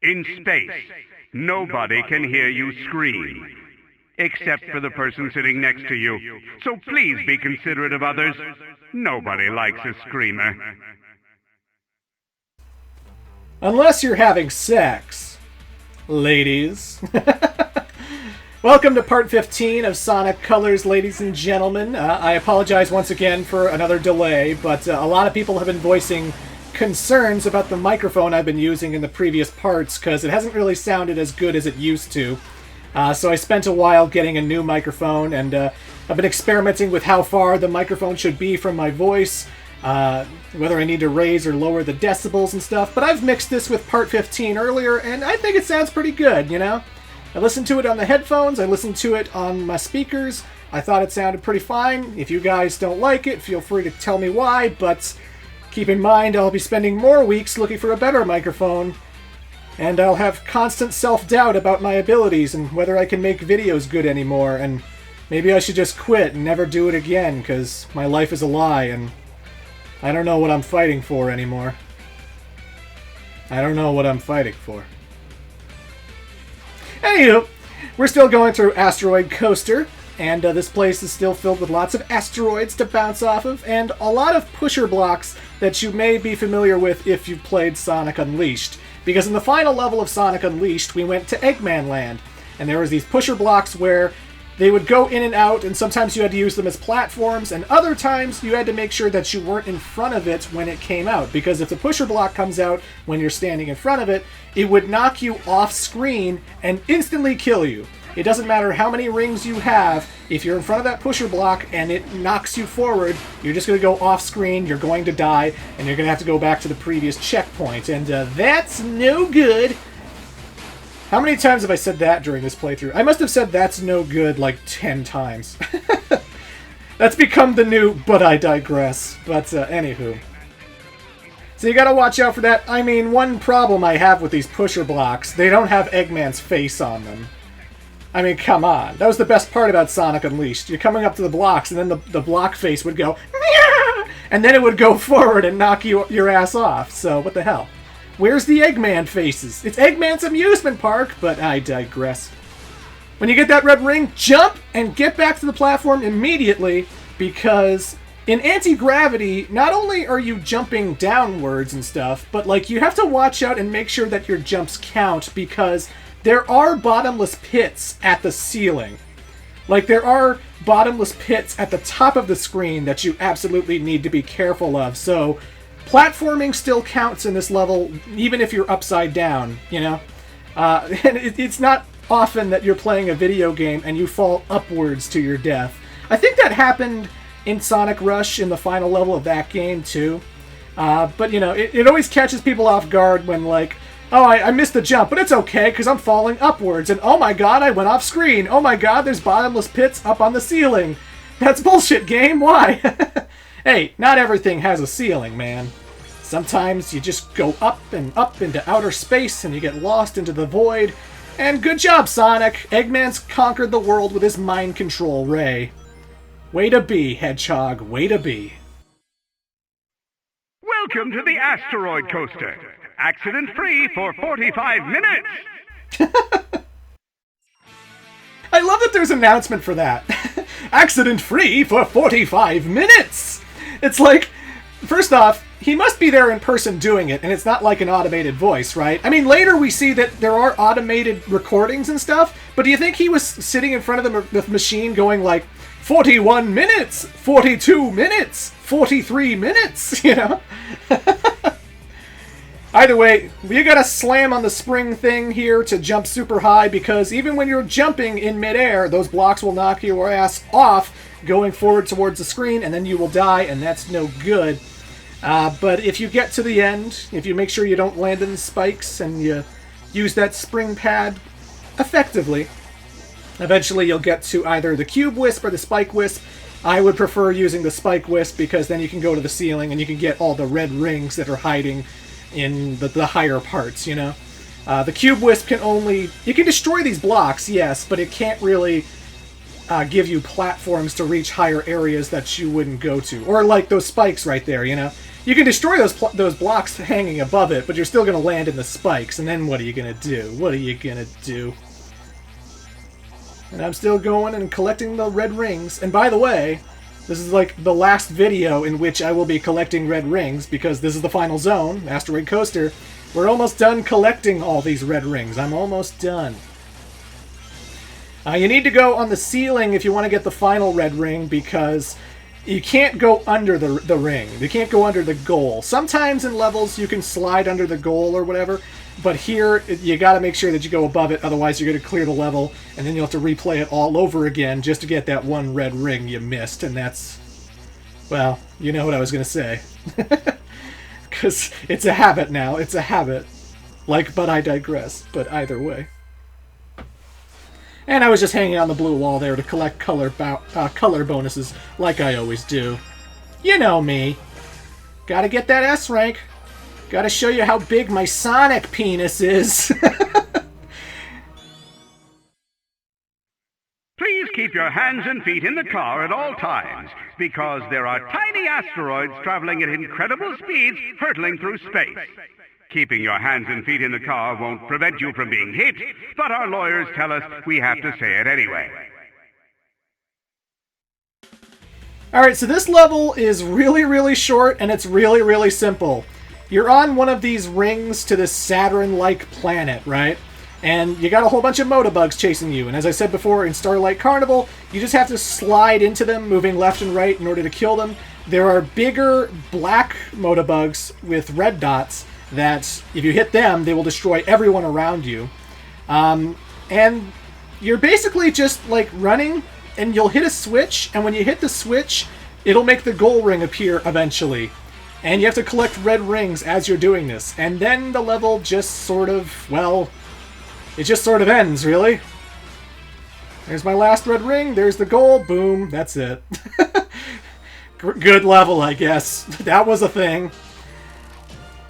In space, nobody can hear you scream, except for the person sitting next to you. So please be considerate of others. Nobody likes a screamer. Unless you're having sex, ladies. Welcome to part 15 of Sonic Colors, ladies and gentlemen. I apologize once again for another delay, but a lot of people have been voicing concerns about the microphone I've been using in the previous parts, because it hasn't really sounded as good as it used to. So I spent a while getting a new microphone, and I've been experimenting with how far the microphone should be from my voice, whether I need to raise or lower the decibels and stuff. But I've mixed this with part 15 earlier, and I think it sounds pretty good, you know? I listened to it on the headphones, I listened to it on my speakers. I thought it sounded pretty fine. If you guys don't like it, feel free to tell me why, but keep in mind I'll be spending more weeks looking for a better microphone, and I'll have constant self-doubt about my abilities and whether I can make videos good anymore, and maybe I should just quit and never do it again, because my life is a lie, and I don't know what I'm fighting for anymore. I don't know what I'm fighting for. Anywho, we're still going through Asteroid Coaster, and this place is still filled with lots of asteroids to bounce off of, and a lot of pusher blocks that you may be familiar with if you've played Sonic Unleashed. Because in the final level of Sonic Unleashed, we went to Eggman Land, and there was these pusher blocks where they would go in and out, and sometimes you had to use them as platforms, and other times you had to make sure that you weren't in front of it when it came out, because if the pusher block comes out when you're standing in front of it, it would knock you off screen and instantly kill you. It doesn't matter how many rings you have, if you're in front of that pusher block and it knocks you forward, you're just going to go off screen, you're going to die, and you're going to have to go back to the previous checkpoint, and that's no good. How many times have I said that during this playthrough? I must have said that's no good like 10 times. That's become the new, but I digress. But anywho. So you gotta watch out for that. I mean, one problem I have with these pusher blocks, they don't have Eggman's face on them. I mean, come on. That was the best part about Sonic Unleashed. You're coming up to the blocks, and then the block face would go, and then it would go forward and knock your ass off. So, what the hell? Where's the Eggman faces? It's Eggman's amusement park, but I digress. When you get that red ring, jump and get back to the platform immediately, because in anti-gravity, not only are you jumping downwards and stuff, but like you have to watch out and make sure that your jumps count, because there are bottomless pits at the ceiling. Like, there are bottomless pits at the top of the screen that you absolutely need to be careful of, so platforming still counts in this level, even if you're upside down, you know? And it's not often that you're playing a video game and you fall upwards to your death. I think that happened in Sonic Rush in the final level of that game, too. But, you know, it always catches people off guard when, like, oh, I missed the jump, but it's okay, because I'm falling upwards, and oh my god, I went off screen. Oh my god, there's bottomless pits up on the ceiling. That's bullshit, game. Why? Hey, not everything has a ceiling, man. Sometimes you just go up into outer space and you get lost into the void. And good job, Sonic! Eggman's conquered the world with his mind control ray. Way to be, Hedgehog, way to be. Welcome to the Asteroid Coaster. Accident-free for 45 minutes. I love that there's an announcement for that. Accident-free for 45 minutes! It's like, first off, he must be there in person doing it, and it's not like an automated voice, right? I mean, later we see that there are automated recordings and stuff, but do you think he was sitting in front of the machine going like, 41 minutes, 42 minutes, 43 minutes, you know? Either way, you gotta slam on the spring thing here to jump super high, because even when you're jumping in midair, those blocks will knock your ass off going forward towards the screen, and then you will die, and that's no good. But if you get to the end, if you make sure you don't land in the spikes, and you use that spring pad effectively, eventually you'll get to either the Cube Wisp or the Spike Wisp. I would prefer using the Spike Wisp, because then you can go to the ceiling and you can get all the red rings that are hiding in the higher parts, you know? The Cube Wisp can only... You can destroy these blocks, yes, but it can't really give you platforms to reach higher areas that you wouldn't go to. Or like those spikes right there, you know? You can destroy those blocks hanging above it, but you're still going to land in the spikes, and then what are you going to do? What are you going to do? And I'm still going and collecting the red rings. And by the way, this is like the last video in which I will be collecting red rings, because this is the final zone, Asteroid Coaster. We're almost done collecting all these red rings. I'm almost done. You need to go on the ceiling if you want to get the final red ring, because you can't go under the ring. You can't go under the goal. Sometimes in levels you can slide under the goal or whatever, but here you got to make sure that you go above it, otherwise you're going to clear the level, and then you'll have to replay it all over again just to get that one red ring you missed, and that's... well, you know what I was going to say. Because it's a habit now. It's a habit. But I digress. But either way. And I was just hanging on the blue wall there to collect color bonuses, like I always do. You know me. Gotta get that S rank. Gotta show you how big my Sonic penis is. Please keep your hands and feet in the car at all times, because there are tiny asteroids traveling at incredible speeds, hurtling through space. Keeping your hands and feet in the car won't prevent you from being hit, but our lawyers tell us we have to say it anyway. Alright, so this level is really, really short, and it's really, really simple. You're on one of these rings to this Saturn-like planet, right? And you got a whole bunch of motobugs chasing you, and as I said before, in Starlight Carnival, you just have to slide into them, moving left and right in order to kill them. There are bigger black motobugs with red dots that if you hit them, they will destroy everyone around you. And you're basically just like running, and you'll hit a switch, and when you hit the switch, it'll make the goal ring appear eventually. And you have to collect red rings as you're doing this. And then the level just sort of, well, it just sort of ends, really. There's my last red ring, there's the goal, boom, that's it. Good level, I guess. That was a thing.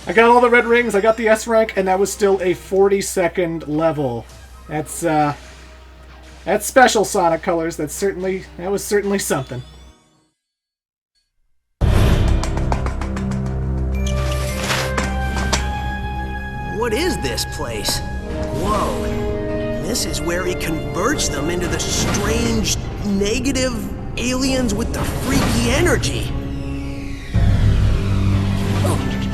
I got all the red rings, I got the S rank, and that was still a 40-second level. That's special, Sonic Colors. That was certainly something. What is this place? Whoa. This is where he converts them into the strange, negative aliens with the freaky energy.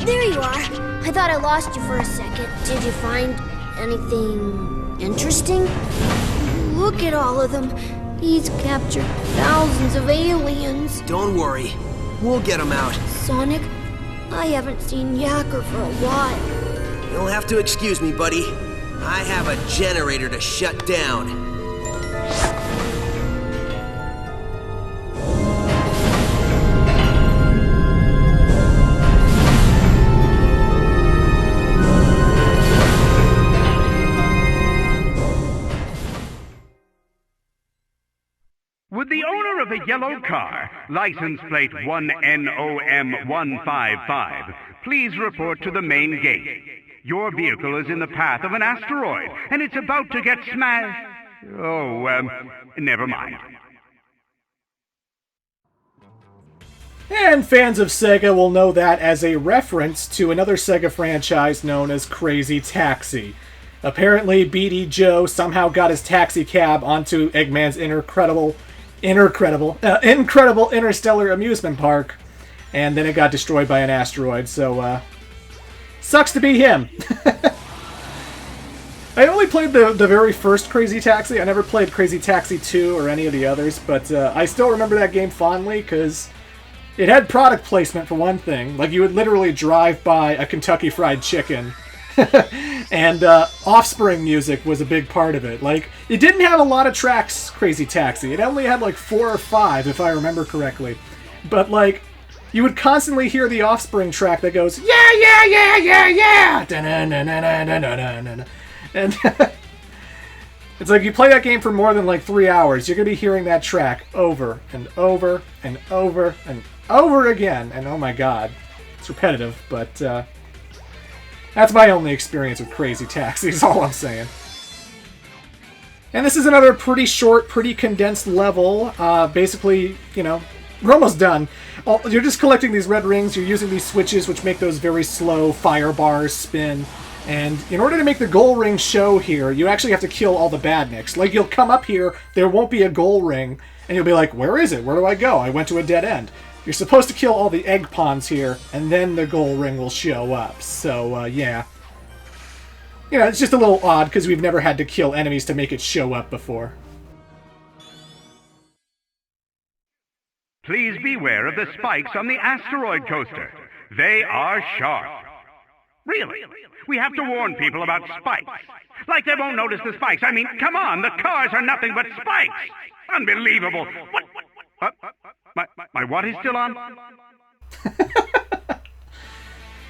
There you are. I thought I lost you for a second. Did you find anything interesting? Look at all of them. He's captured thousands of aliens. Don't worry. We'll get them out. Sonic, I haven't seen Yacker for a while. You'll have to excuse me, buddy. I have a generator to shut down. Would the owner of a yellow car, license plate 1NOM155, please report to the main gate? Your vehicle is in the path of an asteroid, and it's about to get smashed. Oh, never mind. And fans of Sega will know that as a reference to another Sega franchise known as Crazy Taxi. Apparently, Beady Joe somehow got his taxi cab onto Eggman's incredible interstellar amusement park, and then it got destroyed by an asteroid, so, sucks to be him. I only played the very first Crazy Taxi. I never played Crazy Taxi 2 or any of the others, but I still remember that game fondly, because it had product placement for one thing. Like, you would literally drive by a Kentucky Fried Chicken, and Offspring music was a big part of it. Like, it didn't have a lot of tracks, Crazy Taxi. It only had like 4 or 5, if I remember correctly. But, like, you would constantly hear the Offspring track that goes, yeah, yeah, yeah, yeah, yeah! Da-na-na-na-na-na-na-na-na. And it's like, you play that game for more than like 3 hours, you're going to be hearing that track over and over and over and over again. And oh my god, it's repetitive, but that's my only experience with Crazy Taxi, is all I'm saying. And this is another pretty short, pretty condensed level. Basically, you know, We're almost done. You're just collecting these red rings. You're using these switches, which make those very slow fire bars spin. And in order to make the goal ring show here, you actually have to kill all the badniks. Like, you'll come up here, there won't be a goal ring, and you'll be like, where is it? Where do I go? I went to a dead end. You're supposed to kill all the egg pawns here, and then the goal ring will show up. So, yeah. You know, it's just a little odd, because we've never had to kill enemies to make it show up before. Please beware of the spikes on the asteroid coaster. They are sharp. Really? We have to warn people about spikes. Like they won't notice the spikes. I mean, come on, the cars are nothing but spikes. Unbelievable. What? My what is still on?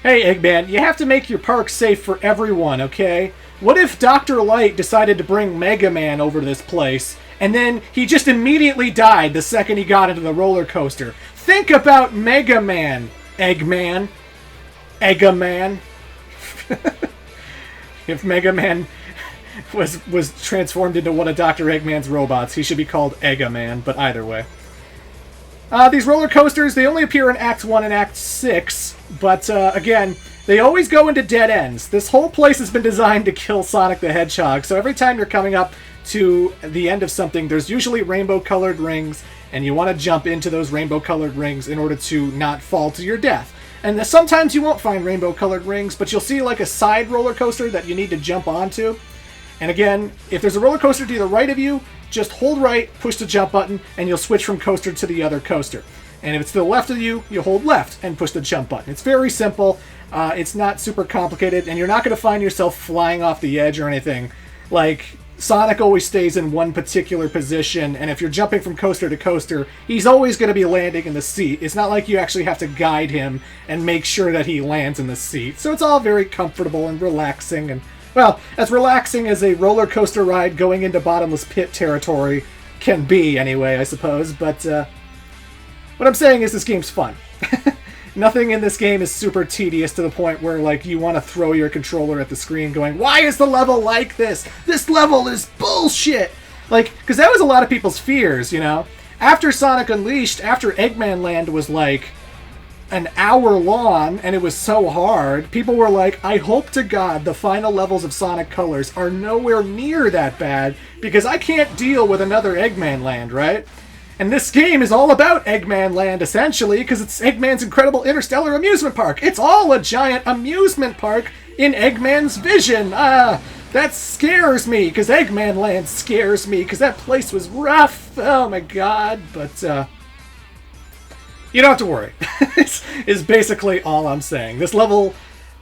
Hey, Eggman, you have to make your park safe for everyone, okay? What if Dr. Light decided to bring Mega Man over to this place, and then he just immediately died the second he got into the roller coaster? Think about Mega Man, Eggman. Eggaman. If Mega Man was transformed into one of Dr. Eggman's robots, he should be called Eggaman, but either way. These roller coasters, they only appear in Act 1 and Act 6, but again, they always go into dead ends. This whole place has been designed to kill Sonic the Hedgehog, so every time you're coming up to the end of something, there's usually rainbow-colored rings, and you want to jump into those rainbow-colored rings in order to not fall to your death. And sometimes you won't find rainbow-colored rings, but you'll see like a side roller coaster that you need to jump onto. And again, if there's a roller coaster to the right of you, just hold right, push the jump button, and you'll switch from coaster to the other coaster. And if it's to the left of you, you hold left and push the jump button. It's very simple. It's not super complicated, and you're not going to find yourself flying off the edge or anything. Like, Sonic always stays in one particular position, and if you're jumping from coaster to coaster, he's always going to be landing in the seat. It's not like you actually have to guide him and make sure that he lands in the seat. So it's all very comfortable and relaxing, and, well, as relaxing as a roller coaster ride going into bottomless pit territory can be, anyway, I suppose. But what I'm saying is this game's fun. Nothing in this game is super tedious to the point where, like, you want to throw your controller at the screen going, why is the level like this? This level is bullshit! Like, because that was a lot of people's fears, you know? After Sonic Unleashed, after Eggman Land was, like, an hour long, and it was so hard, people were like, I hope to God the final levels of Sonic Colors are nowhere near that bad, because I can't deal with another Eggman Land, right? And this game is all about Eggman Land, essentially, because it's Eggman's incredible interstellar amusement park. It's all a giant amusement park in Eggman's vision. That scares me, because Eggman Land scares me, because that place was rough. Oh my god, but, you don't have to worry. is basically all I'm saying. This level,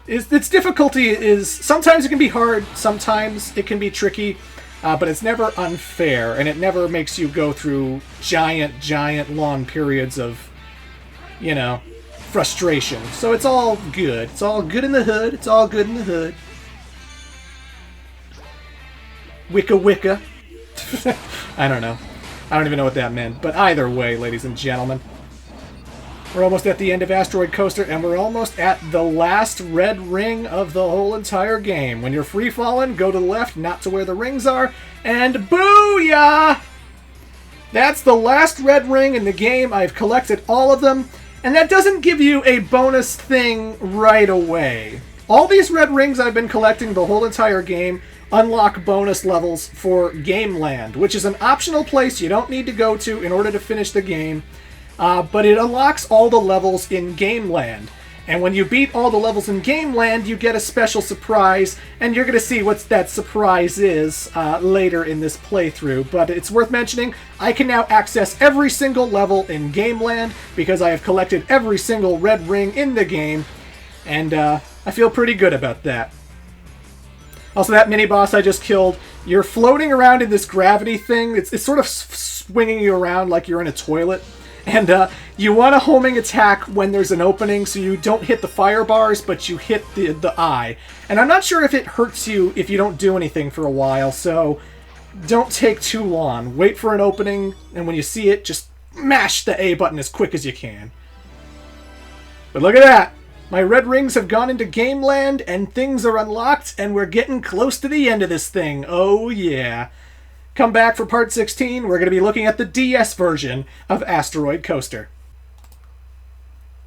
its difficulty is, sometimes it can be hard, sometimes it can be tricky, but it's never unfair, and it never makes you go through giant, long periods of, you know, frustration. So it's all good. It's all good in the hood. It's all good in the hood. Wicca wicca. I don't know. I don't even know what that meant. But either way, ladies and gentlemen, we're almost at the end of Asteroid Coaster, and we're almost at the last red ring of the whole entire game. When you're free-falling, go to the left, not to where the rings are, and booyah! That's the last red ring in the game. I've collected all of them, and that doesn't give you a bonus thing right away. All these red rings I've been collecting the whole entire game unlock bonus levels for Game Land, which is an optional place you don't need to go to in order to finish the game. But it unlocks all the levels in Game Land. And when you beat all the levels in Game Land, you get a special surprise, and you're going to see what that surprise is later in this playthrough. But it's worth mentioning, I can now access every single level in Game Land because I have collected every single red ring in the game, and I feel pretty good about that. Also, that mini-boss I just killed, you're floating around in this gravity thing. It's sort of swinging you around like you're in a toilet. And you want a homing attack when there's an opening, so you don't hit the fire bars, but you hit the eye. And I'm not sure if it hurts you if you don't do anything for a while, so don't take too long. Wait for an opening, and when you see it, just mash the A button as quick as you can. But look at that! My red rings have gone into Game Land, and things are unlocked, and we're getting close to the end of this thing. Oh yeah. Come back for part 16, we're going to be looking at the DS version of Asteroid Coaster.